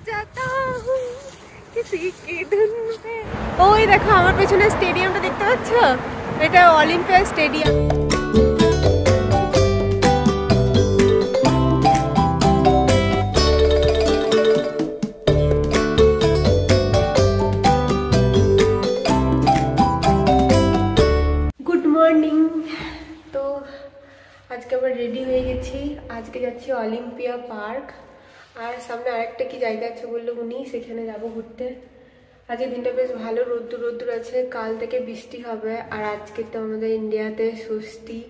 जाता हूँ किसी की धुन पे। ওই দেখো আমার পেছনে স্টেডিয়ামটা দেখতে পাচ্ছ, এটা অলিম্পিয়া স্টেডিয়াম। Good morning. তো আজকে আমরা রেডি হয়ে গেছি, আজকে যাচ্ছি অলিম্পিয়া পার্ক। আর সামনে আরেকটা কি জায়গা আছে বললো উনি, সেখানে যাবো ঘুরতে। আজকে দিনটা বেশ ভালো, রোদ্দুর রোদ্দুর আছে, কাল থেকে বৃষ্টি হবে। আর আজকে তো আমাদের ইন্ডিয়াতে ষষ্ঠী,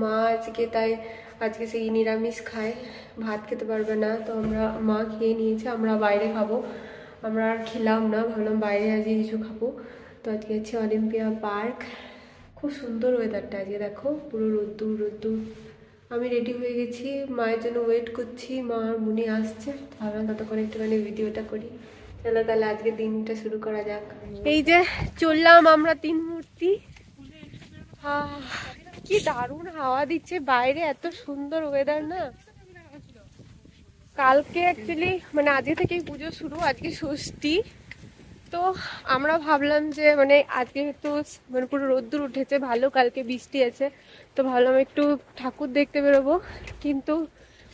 মা আজকে তাই আজকে সেই নিরামিষ খায়, ভাত খেতে পারবে না। তো আমরা মা খেয়ে নিয়েছে, আমরা বাইরে খাবো। আমরা আর খেলাম না, ভাবলাম বাইরে আজকে কিছু খাবো। তো আজকে হচ্ছে অলিম্পিয়া পার্ক। খুব সুন্দর ওয়েদারটা আজকে, দেখো পুরো রোদ্দুর রোদ্দুর। আমি রেডি হয়ে গেছি, মায়ের জন্য ওয়েট করছি, মা আর মুনি আসছে। ভাবলাম ততক্ষণ একটুখানি ভিডিওটা করি। চলো তাহলে আজকে দিনটা শুরু করা যাক। এই যে চললাম আমরা তিন মূর্তি। কি দারুণ হাওয়া দিচ্ছে বাইরে, এত সুন্দর ওয়েদার না। কালকে অ্যাকচুয়ালি মানে আজকে থেকেই পুজো শুরু, আজকে ষষ্ঠী। তো আমরা ভাবলাম যে মানে আজকে একটু মানে পুরো রোদ্দুর উঠেছে ভালো, কালকে বৃষ্টি আছে, তো ভাবলাম একটু ঠাকুর দেখতে বেরোবো। কিন্তু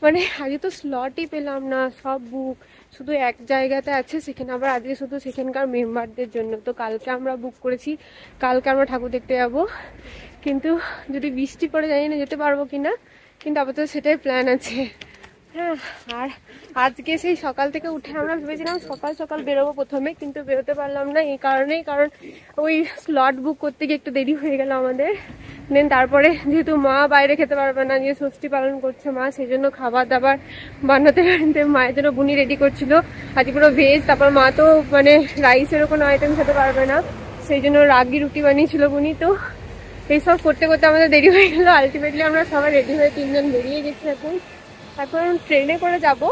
মানে আজকে তো স্লটই পেলাম না, সব বুক। শুধু এক জায়গাতে আছে, সেখানে আবার আজকে শুধু সেখানকার মেম্বারদের জন্য। তো কালকে আমরা বুক করেছি, কালকে আমরা ঠাকুর দেখতে যাব। কিন্তু যদি বৃষ্টি পড়ে জানি না যেতে পারবো কিনা, কিন্তু আপাতত সেটাই প্ল্যান আছে। হ্যাঁ, আর আজকে সেই সকাল থেকে উঠে আমরা ভেবেছিলাম সকাল সকাল বেরোবো প্রথমে, কিন্তু বেরোতে পারলাম না এই কারণেই, কারণ ওই স্লট বুক করতে গিয়ে একটু দেরি হয়ে গেল আমাদের। দেন তারপরে যেহেতু মা বাইরে খেতে পারবে না, যে ষষ্ঠী পালন করছে মা, সেই জন্য খাবার দাবার বানাতে বানাতে মায়ের জন্য বুনি রেডি করছিল। আজকে পুরো ভেজ, তারপর মা তো মানে রাইসেরও কোনো আইটেম খেতে পারবে না, সেই জন্য রাগি রুটি বানিয়েছিল বুনি। তো এইসব করতে করতে আমাদের দেরি হয়ে গেল। আলটিমেটলি আমরা সবাই রেডি হয়ে তিনজন বেরিয়ে গেছি। এখন ট্রেনে করে যাব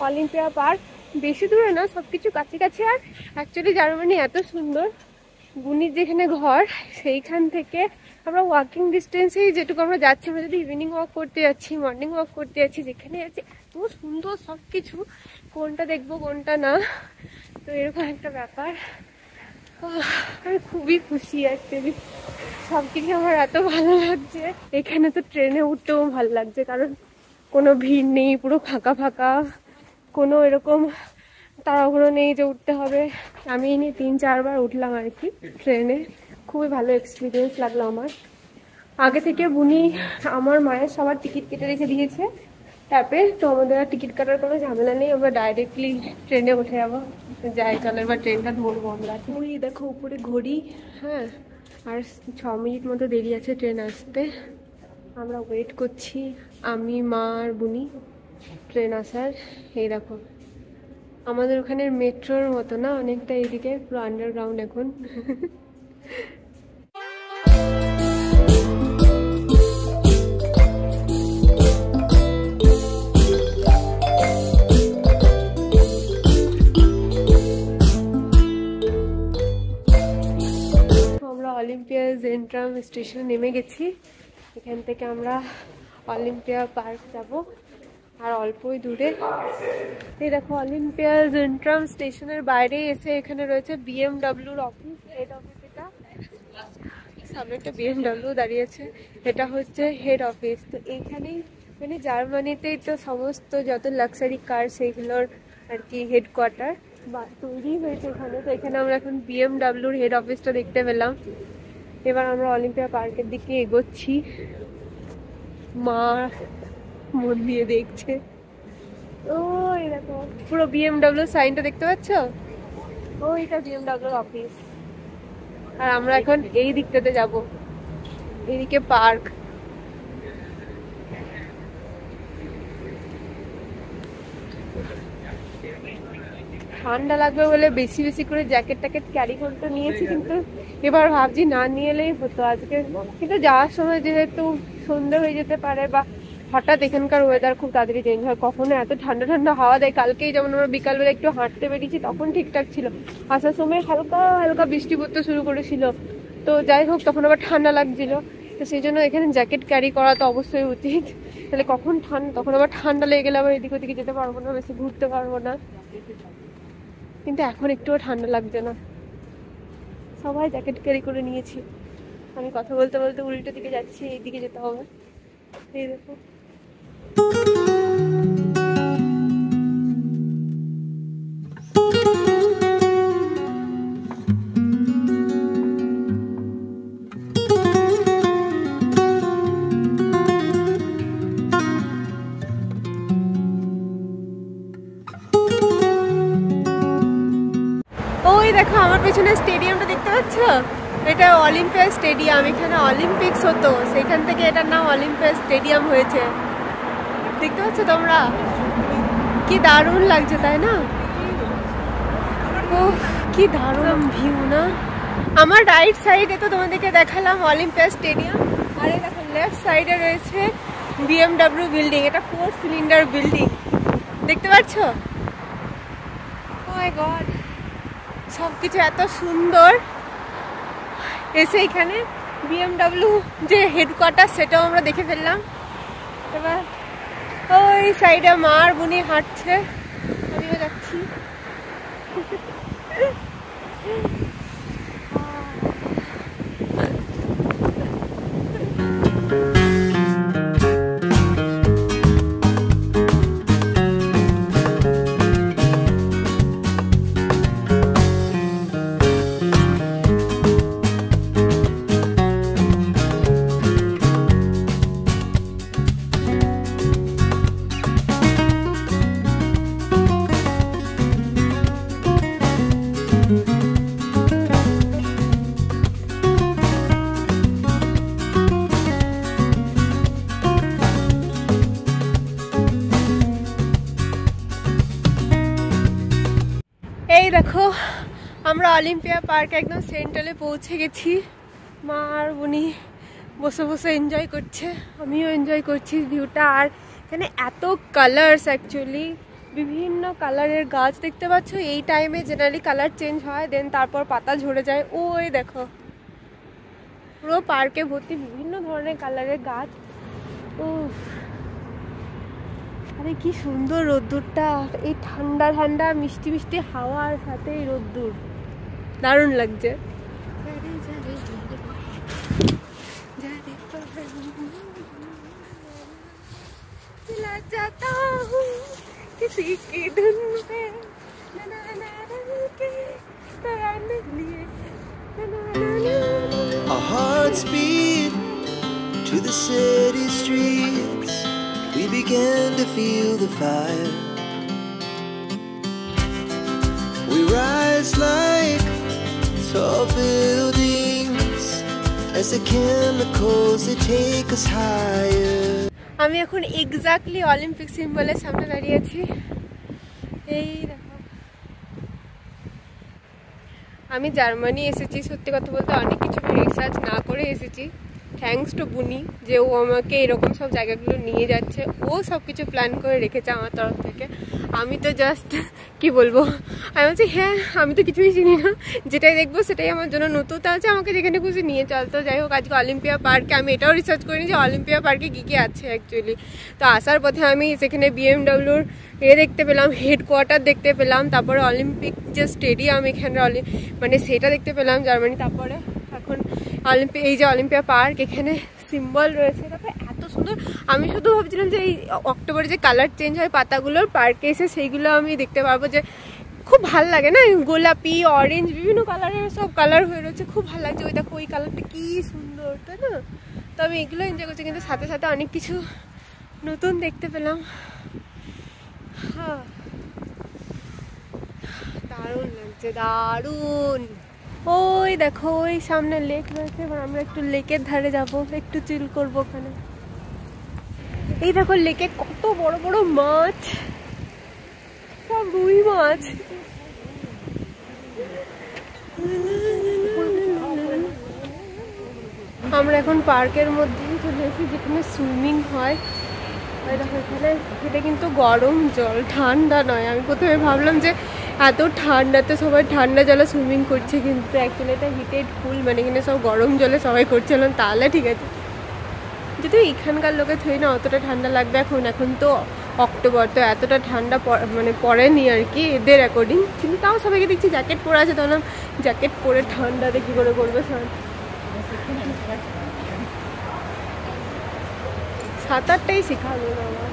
অলিম্পিয়া পার্ক। বেশি দূরে না, সবকিছু কাছাকাছি। আর অ্যাকচুয়ালি জার্মানি এত সুন্দর, বুনির যেখানে ঘর সেইখান থেকে আমরা ওয়াকিং ডিস্টেন্সেই যেটুকু আমরা যাচ্ছি, আমরা যদি ইভিনিং ওয়াক করতে যাচ্ছি, মর্নিং ওয়াক করতে যাচ্ছি, যেখানে যাচ্ছি এত সুন্দর সব কিছু, কোনটা দেখবো কোনটা না, তো এরকম একটা ব্যাপার। আমি খুবই খুশি অ্যাকচুয়ালি, সব কিছু আমার এত ভালো লাগছে। এখানে তো ট্রেনে উঠতেও ভালো লাগছে, কারণ কোনো ভিড় নেই, পুরো ফাঁকা ফাঁকা, কোনো এরকম তাড়াহুড়ো নেই যে উঠতে হবে। আমি নিয়ে 3-4 বার উঠলাম আর কি ট্রেনে, খুবই ভালো এক্সপিরিয়েন্স লাগলো আমার। আগে থেকে বুনি আমার মায়ের সবার টিকিট কেটে রেখে দিয়েছে ট্যাপে, তো আমাদের আর টিকিট কাটার কোনো ঝামেলা নেই, আমরা ডাইরেক্টলি ট্রেনে উঠে যাবো। যাই চলো এবার ট্রেনটা ধরবো আমরা। ওই দেখো উপরে ঘড়ি, হ্যাঁ, আর 6 মিনিট মতো দেরি আছে ট্রেন আসতে। আমরা ওয়েট করছি, আমি মা আর বুনি ট্রেন আসার। এই দেখো আমাদের ওখানে মেট্রোর মতো না অনেকটা, এইদিকে পুরো আন্ডারগ্রাউন্ড এখন। আমরা অলিম্পিয়া জেন্ট্রাম স্টেশনে নেমে গেছি। এখান থেকে আমরা অলিম্পিয়া পার্ক যাব, আর অল্পই দূরে। এই দেখো অলিম্পিয়া জেন্ট্রাম স্টেশনের বাইরে এসে এখানে রয়েছে বিএমডব্লিউর অফিস, হেড অফিস। এটা সামনে একটা বিএমডব্লিউ দাঁড়িয়েছে, এটা হচ্ছে হেড অফিস। তো এইখানেই মানে জার্মানিতেই তো সমস্ত যত লাক্সারি কার সেইগুলোর আর কি হেডকোয়ার্টার বা তৈরি হয়েছে এখানে। তো এখানে আমরা এখন বিএমডব্লিউর হেড অফিসটা দেখতে পেলাম। এবার আমরা অলিম্পিয়া পার্কের দিকে এগোচ্ছি, মা মন দিয়ে দেখছে। ওই দেখো পুরো বিএমডব্লিউ সাইনটা দেখতে পাচ্ছ, ওইটা বিএমডব্লিউর অফিস। আর আমরা এখন এই দিকটাতে যাব, এইদিকে পার্ক। ঠান্ডা লাগবে বলে বেশি বেশি করে জ্যাকেট ট্যাকেট ক্যারি করতে নিয়েছি, কিন্তু এবার ভাবছি না নিয়ে এলেই হতো আজকে। কিন্তু যাওয়ার সময় যেহেতু সন্ধ্যা হয়ে যেতে পারে, বা হঠাৎ এখানকার ওয়েদার খুব তাড়াতাড়ি চেঞ্জ হয়, কখনো এত ঠান্ডা ঠান্ডা হাওয়া দেয়। কালকেই যেমন আমরা বিকালবেলা একটু হাঁটতে বেরিয়েছি, তখন ঠিকঠাক ছিল, আসার সময় হালকা হালকা বৃষ্টি পড়তে শুরু করেছিল। তো যাই হোক, তখন আবার ঠান্ডা লাগছিল। তো সেই জন্য এখানে জ্যাকেট ক্যারি করা তো অবশ্যই উচিত, তাহলে কখন ঠান্ডা, তখন আবার ঠান্ডা লেগে গেলে আবার এদিক ওদিকে যেতে পারবো না, বেশি ঘুরতে পারবো না। কিন্তু এখন একটুও ঠান্ডা লাগছে না, সবাই জ্যাকেট ক্যারি করে নিয়েছি। আমি কথা বলতে বলতে উল্টো দিকে যাচ্ছি, এইদিকে যেতে হবে। এই দেখো দেখো আমার পেছনে স্টেডিয়ামটা দেখতে পাচ্ছ, এটা অলিম্পিয়া স্টেডিয়াম। এখানে অলিম্পিক্স হতো, সেখান থেকে এটার নাম অলিম্পিয়া স্টেডিয়াম হয়েছে। দেখতে পাচ্ছ তোমরা, কি দারুণ লাগছে তাই না? ও কি দারুণ ভিউ না। আমার রাইট সাইডে তো তোমাদেরকে দেখালাম অলিম্পিয়া স্টেডিয়াম, আর এই দেখো লেফট সাইডে রয়েছে BMW বিল্ডিং। এটা 4 সিলিন্ডার বিল্ডিং, দেখতে পাচ্ছ? ও মাই গড, সবকিছু এত সুন্দর। এসে এখানে BMW যে হেডকোয়ার্টার সেটাও আমরা দেখে ফেললাম। এবার ওই সাইডে মা আর বুনি হাঁটছে, আমিও যাচ্ছি। এই দেখো আমরা অলিম্পিয়া পার্ক একদম সেন্ট্রালে পৌঁছে গেছি। মা আর উনি বসে বসে এনজয় করছে, আমিও এনজয় করছি ভিউটা। আর এখানে এত কালার্স, অ্যাকচুয়ালি বিভিন্ন কালারের গাছ দেখতে পাচ্ছ। এই টাইমে জেনারেলি কালার চেঞ্জ হয়, দেন তারপর পাতা ঝরে যায়। ওই দেখো পুরো পার্কে ভর্তি বিভিন্ন ধরনের কালারের গাছ। ও আরে কি সুন্দর রোদ্দুরটা, এই ঠান্ডা ঠান্ডা মিষ্টি মিষ্টি হাওয়ার সাথে এই রোদ্দুর দারুণ লাগছে। Our hearts beat to the city streets. We began to feel the fire. We rise like tall buildings as the chemicals they take us higher. আমি এখন এক্স্যাক্টলি অলিম্পিক সিম্বলের সামনে দাঁড়িয়ে আছি। এই দেখো আমি জার্মানি এসেছি, সত্যি কথা বলতে অনেক কিছু রিসার্চ না করে এসেছি। থ্যাঙ্কস টু বুনি যে ও আমাকে এরকম সব জায়গাগুলো নিয়ে যাচ্ছে, ও সব কিছু প্ল্যান করে রেখেছে আমার তরফ থেকে। আমি তো জাস্ট কি বলবো, আমি বলছি হ্যাঁ আমি তো কিছুই চিনি না, যেটাই দেখবো সেটাই আমার জন্য নতুন। তা হচ্ছে আমাকে যেখানে খুশি নিয়ে চলতো। যাই হোক আজকে অলিম্পিয়া পার্কে আমি এটাও রিসার্চ করিনি যে অলিম্পিয়া পার্কে কী কী আছে অ্যাকচুয়ালি। তো আসার পথে আমি সেখানে BMWর দেখতে পেলাম, হেডকোয়ার্টার দেখতে পেলাম, তারপরে অলিম্পিক যে স্টেডিয়াম এখানে মানে সেটা দেখতে পেলাম জার্মানি। তারপরে এখন এই যে অলিম্পিয়া পার্ক, এখানে সিম্বল রয়েছে। তারপরে এত সুন্দর, আমি শুধু ভাবছিলাম যে এই অক্টোবরে যে কালার চেঞ্জ হয় পাতাগুলোর, পার্কে এসে সেইগুলো আমি দেখতে পারবো। যে খুব ভাল লাগে না, গোলাপি অরেঞ্জ বিভিন্ন কালারের সব কালার হয়ে রয়েছে, খুব ভালো লাগছে। ওই দেখো ওই কালারটা কি সুন্দর, তাই না? তো আমি এগুলো এনজয় করছি, কিন্তু সাথে সাথে অনেক কিছু নতুন দেখতে পেলাম। হ্যাঁ দারুণ লাগছে, দারুণ। ওই দেখো ওই সামনে লেক রয়েছে, এবার আমরা একটু লেকের ধারে যাব, একটু চিল করবো ওখানে। এই দেখো লেকে কত বড় বড় মাছ, সব রুই মাছ। আমরা এখন পার্কের মধ্যেই চলে এসেছি, যেখানে সুইমিং হয়। দেখো এখানে, এটা কিন্তু গরম জল, ঠান্ডা নয়। আমি প্রথমে ভাবলাম যে এত ঠান্ডাতে সবাই ঠান্ডা জলে সুইমিং করছে, কিন্তু অ্যাকচুয়ালি এটা হিটেড পুল, মানে এখানে সব গরম জলে সবাই করছিলাম। তাহলে ঠিক আছে, যদিও এখানকার লোকে থই না অতটা ঠান্ডা লাগবে এখন, এখন তো অক্টোবর, তো এতটা ঠান্ডা মানে পড়েনি আর কি এদের অ্যাকর্ডিং, কিন্তু তাও সবাইকে দেখছি জ্যাকেট পরে আছে, তখন জ্যাকেট পরে ঠান্ডাতে কী করে করবে স্নান। সাঁতারটাই শেখালো না আমার।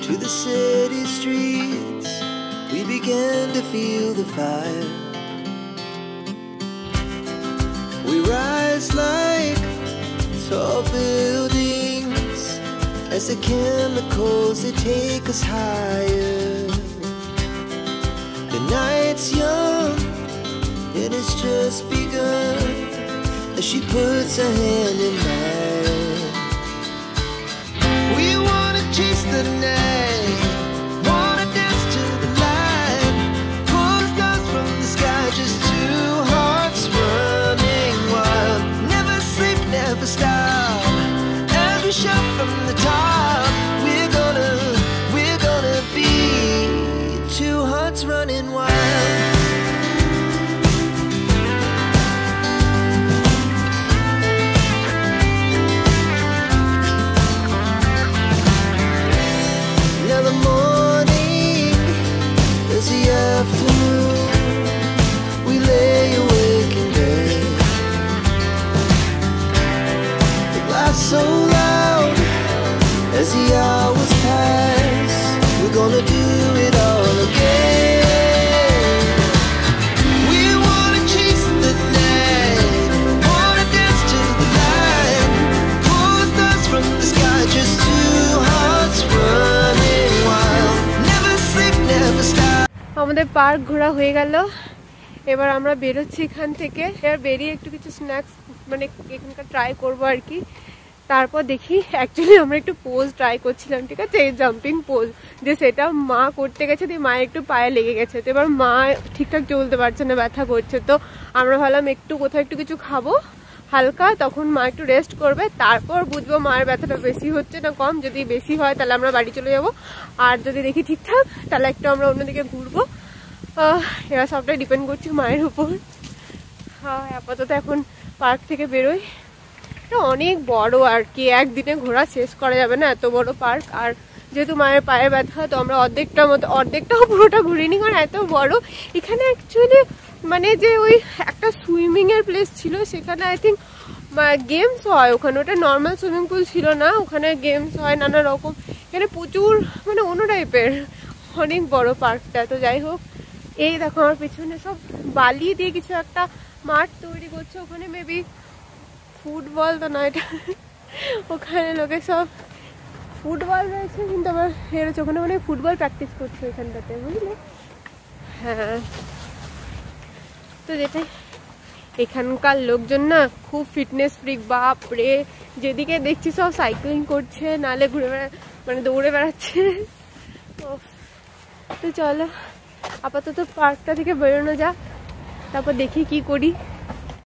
To the city streets, we began to feel the fire. We rise like tall buildings as the chemicals, they take us higher. The night's young and it's just begun as she puts her hand in mine. We wanna chase the night, wanna dance to the light, pull the stars from the sky, just two hearts running wild. Never sleep, never stop, as we shout from the top. We're gonna be two hearts running wild. So loud as the hours pass, we're gonna do it all again. We wanna chase the night, wanna dance to the light, pull the stars from the sky, just two hearts running wild. Never sleep, never stop. আমাদের park ঘোরা হয়ে গেল, এবার আমরা বেরোচ্ছি এখান থেকে। এবার বেরিয়ে একটু কিছু স্ন্যাক্স মানে এখানকার ট্রাই করবো আর কি। তারপর দেখি, অ্যাকচুয়ালি আমরা একটু পোজ ট্রাই করছিলাম, ঠিক আছে, এই জাম্পিং পোজ, যে সেটা মা করতে গেছে, দিয়ে মায়ের একটু পায়ে লেগে গেছে, তো এবার মা ঠিকঠাক চলতে পারছে না, ব্যথা করছে। তো আমরা ভাবলাম একটু কোথাও একটু কিছু খাবো হালকা, তখন মা একটু রেস্ট করবে, তারপর বুঝবো মায়ের ব্যথাটা বেশি হচ্ছে না কম। যদি বেশি হয় তাহলে আমরা বাড়ি চলে যাব, আর যদি দেখি ঠিকঠাক তাহলে একটু আমরা অন্যদিকে ঘুরবো। এরা সবটাই ডিপেন্ড করছে মায়ের উপর। হ্যাঁ, আপাতত এখন পার্ক থেকে বেরোই। অনেক বড় আর কি, একদিনে ঘোরা শেষ করা যাবে না, এত বড় পার্ক। আর যেহেতু মায়ের পায়ে ব্যথা, তো আমরা অর্ধেকটাও পুরোটা ঘুরিনি, কারণ এত বড়। এখানে অ্যাকচুয়ালি মানে যে ওই একটা সুইমিং এর প্লেস ছিল, সেখানে আই থিঙ্ক গেমস হয় ওখানে, ওটা নর্মাল সুইমিং পুল ছিল না, ওখানে গেমস হয় নানা রকম। এখানে প্রচুর মানে অন্য টাইপের, অনেক বড় পার্কটা। তো যাই হোক, এই দেখো আমার পেছনে সব বালি দিয়ে কিছু একটা মাঠ তৈরি করছে, ওখানে মেবি ফুটবল তো নয় এটা, ওখানে লোকে সব ফুটবল রয়েছে, কিন্তু আবার হেরেছে ওখানে, মানে ফুটবল প্র্যাকটিস করছে ওইখানটাতে, বুঝলে। হ্যাঁ, তো যেটাই, এখানকার লোকজন না খুব ফিটনেস ফ্রিক, বাপ রে, যেদিকে দেখছি সব সাইক্লিং করছে, নালে ঘুরে মানে দৌড়ে বেড়াচ্ছে। তো চলো আপাতত পার্কটা থেকে বেরোনো যাক, তারপর দেখি কি করি।